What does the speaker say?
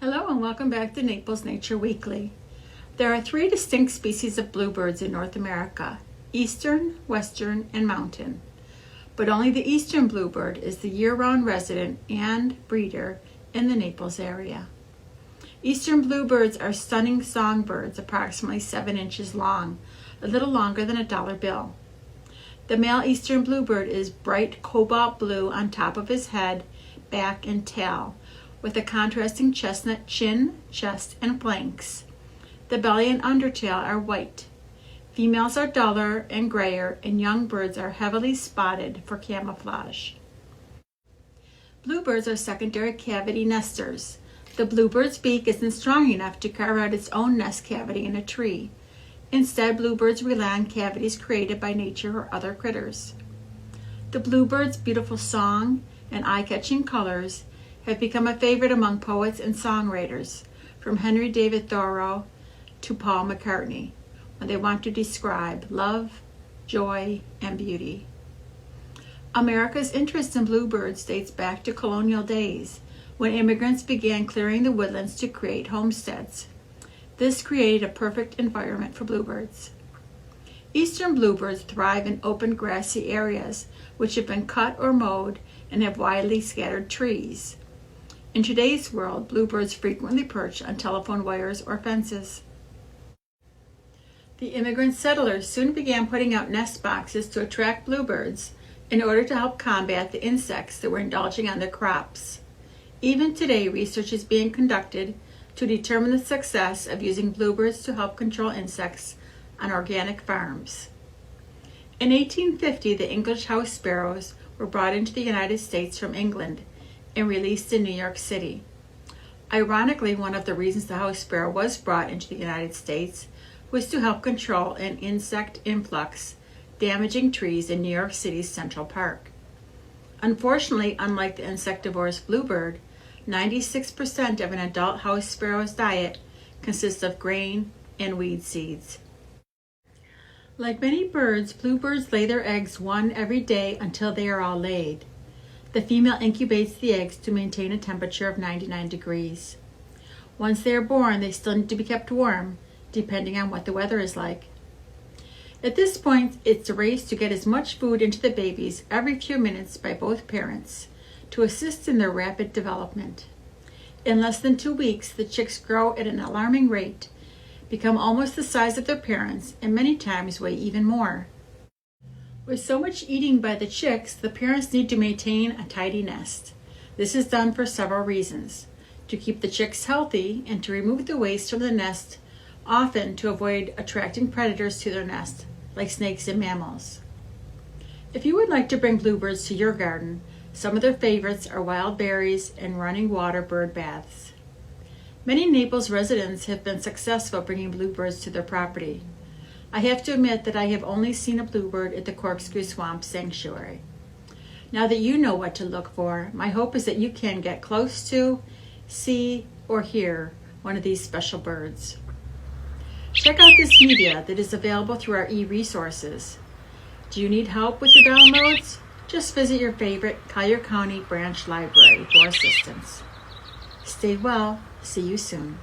Hello and welcome back to Naples Nature Weekly. There are three distinct species of bluebirds in North America: eastern, western, and mountain. But only the eastern bluebird is the year-round resident and breeder in the Naples area. Eastern bluebirds are stunning songbirds, approximately 7 inches long, a little longer than a dollar bill. The male eastern bluebird is bright cobalt blue on top of his head, back, and tail, with a contrasting chestnut chin, chest, and flanks. The belly and undertail are white. Females are duller and grayer, and young birds are heavily spotted for camouflage. Bluebirds are secondary cavity nesters. The bluebird's beak isn't strong enough to carve out its own nest cavity in a tree. Instead, bluebirds rely on cavities created by nature or other critters. The bluebird's beautiful song and eye-catching colors have become a favorite among poets and songwriters, from Henry David Thoreau to Paul McCartney, when they want to describe love, joy, and beauty. America's interest in bluebirds dates back to colonial days, when immigrants began clearing the woodlands to create homesteads. This created a perfect environment for bluebirds. Eastern bluebirds thrive in open grassy areas, which have been cut or mowed and have widely scattered trees. In today's world, bluebirds frequently perch on telephone wires or fences. The immigrant settlers soon began putting out nest boxes to attract bluebirds in order to help combat the insects that were indulging on their crops. Even today, research is being conducted to determine the success of using bluebirds to help control insects on organic farms. In 1850, the English house sparrows were brought into the United States from England and released in New York City. Ironically, one of the reasons the house sparrow was brought into the United States was to help control an insect influx damaging trees in New York City's Central Park. Unfortunately, unlike the insectivorous bluebird, 96% of an adult house sparrow's diet consists of grain and weed seeds. Like many birds, bluebirds lay their eggs one every day until they are all laid. The female incubates the eggs to maintain a temperature of 99 degrees. Once they are born, they still need to be kept warm, depending on what the weather is like. At this point, it's a race to get as much food into the babies every few minutes by both parents to assist in their rapid development. In less than 2 weeks, the chicks grow at an alarming rate, become almost the size of their parents, and many times weigh even more. With so much eating by the chicks, the parents need to maintain a tidy nest. This is done for several reasons: to keep the chicks healthy and to remove the waste from the nest, often to avoid attracting predators to their nest, like snakes and mammals. If you would like to bring bluebirds to your garden, some of their favorites are wild berries and running water bird baths. Many Naples residents have been successful bringing bluebirds to their property. I have to admit that I have only seen a bluebird at the Corkscrew Swamp Sanctuary. Now that you know what to look for, my hope is that you can get close to, see, or hear one of these special birds. Check out this media that is available through our e-resources. Do you need help with your downloads? Just visit your favorite Collier County branch library for assistance. Stay well. See you soon.